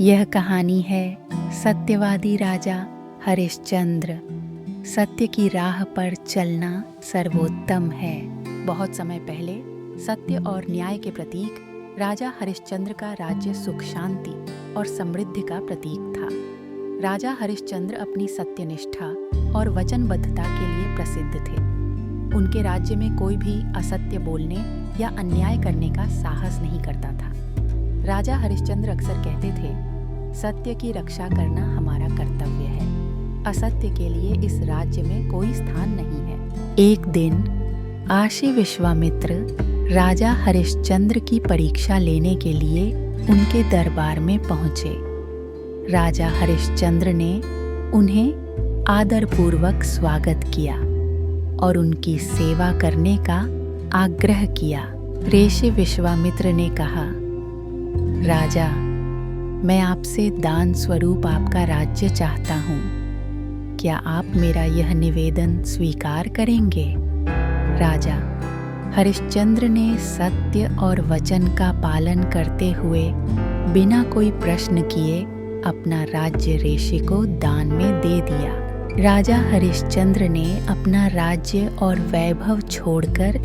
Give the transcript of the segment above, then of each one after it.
यह कहानी है सत्यवादी राजा हरिश्चंद्र। सत्य की राह पर चलना सर्वोत्तम है। बहुत समय पहले सत्य और न्याय के प्रतीक राजा हरिश्चंद्र का राज्य सुख शांति और समृद्धि का प्रतीक था। राजा हरिश्चंद्र अपनी सत्यनिष्ठा और वचनबद्धता के लिए प्रसिद्ध थे। उनके राज्य में कोई भी असत्य बोलने या अन्याय करने का साहस नहीं करता था। राजा हरिश्चंद्र अक्सर कहते थे, सत्य की रक्षा करना हमारा कर्तव्य है। असत्य के लिए इस राज्य में कोई स्थान नहीं है। एक दिन आशी विश्वामित्र राजा हरिश्चंद्र की परीक्षा लेने के लिए उनके दरबार में पहुंचे। राजा हरिश्चंद्र ने उन्हें आदरपूर्वक स्वागत किया और उनकी सेवा करने का आग्रह किया। ऋषि विश्वामित्र ने कहा, राजा, मैं आपसे दान स्वरूप आपका राज्य चाहता हूँ। क्या आप मेरा यह निवेदन स्वीकार करेंगे? राजा हरिश्चंद्र ने सत्य और वचन का पालन करते हुए बिना कोई प्रश्न किए अपना राज्य ऋषि को दान में दे दिया। राजा हरिश्चंद्र ने अपना राज्य और वैभव छोड़कर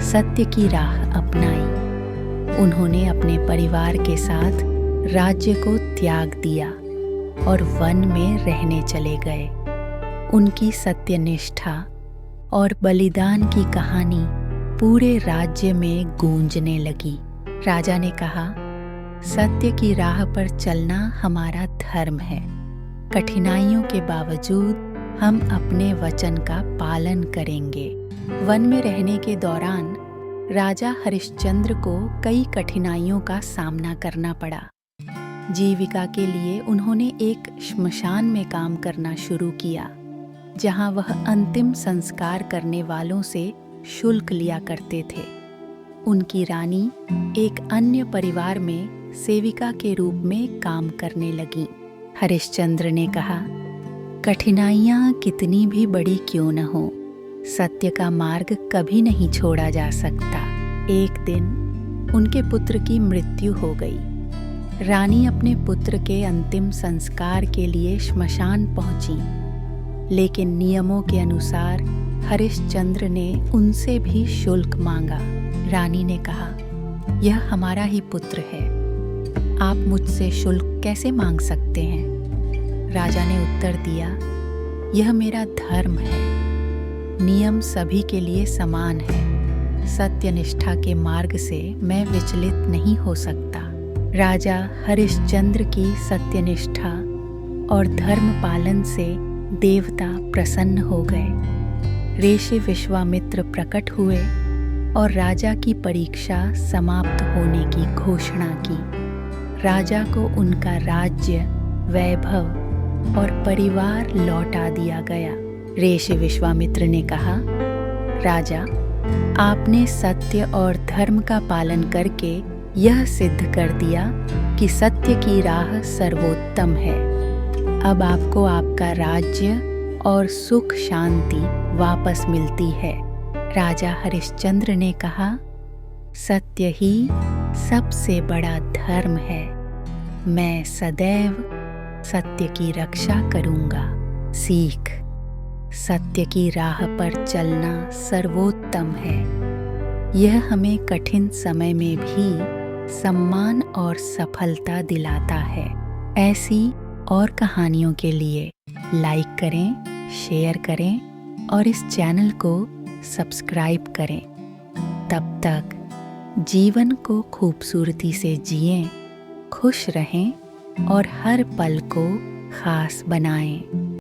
सत्य की राह अपनाई। उन्होंने अपने परिवार के साथ राज्य को त्याग दिया और वन में रहने चले गए। उनकी सत्यनिष्ठा और बलिदान की कहानी पूरे राज्य में गूंजने लगी। राजा ने कहा, सत्य की राह पर चलना हमारा धर्म है। कठिनाइयों के बावजूद हम अपने वचन का पालन करेंगे। वन में रहने के दौरान राजा हरिश्चंद्र को कई कठिनाइयों का सामना करना पड़ा। जीविका के लिए उन्होंने एक श्मशान में काम करना शुरू किया, जहां वह अंतिम संस्कार करने वालों से शुल्क लिया करते थे। उनकी रानी एक अन्य परिवार में सेविका के रूप में काम करने लगी। हरिश्चंद्र ने कहा, कठिनाइयां कितनी भी बड़ी क्यों न हो, सत्य का मार्ग कभी नहीं छोड़ा जा सकता। एक दिन उनके पुत्र की मृत्यु हो गई। रानी अपने पुत्र के अंतिम संस्कार के लिए श्मशान पहुंची, लेकिन नियमों के अनुसार हरिश्चंद्र ने उनसे भी शुल्क मांगा। रानी ने कहा, यह हमारा ही पुत्र है, आप मुझसे शुल्क कैसे मांग सकते हैं? राजा ने उत्तर दिया, यह मेरा धर्म है। नियम सभी के लिए समान है। सत्यनिष्ठा के मार्ग से मैं विचलित नहीं हो सकता। राजा हरिश्चंद्र की सत्यनिष्ठा और धर्म पालन से देवता प्रसन्न हो गए। ऋषि विश्वामित्र प्रकट हुए और राजा की परीक्षा समाप्त होने की घोषणा की। राजा को उनका राज्य, वैभव और परिवार लौटा दिया गया। ऋषि विश्वामित्र ने कहा, राजा, आपने सत्य और धर्म का पालन करके यह सिद्ध कर दिया कि सत्य की राह सर्वोत्तम है। अब आपको आपका राज्य और सुख शांति वापस मिलती है। राजा हरिश्चंद्र ने कहा, सत्य ही सबसे बड़ा धर्म है। मैं सदैव सत्य की रक्षा करूंगा। सीख, सत्य की राह पर चलना सर्वोत्तम है। यह हमें कठिन समय में भी सम्मान और सफलता दिलाता है। ऐसी और कहानियों के लिए लाइक करें, शेयर करें और इस चैनल को सब्सक्राइब करें। तब तक जीवन को खूबसूरती से जिएं, खुश रहें और हर पल को खास बनाएं।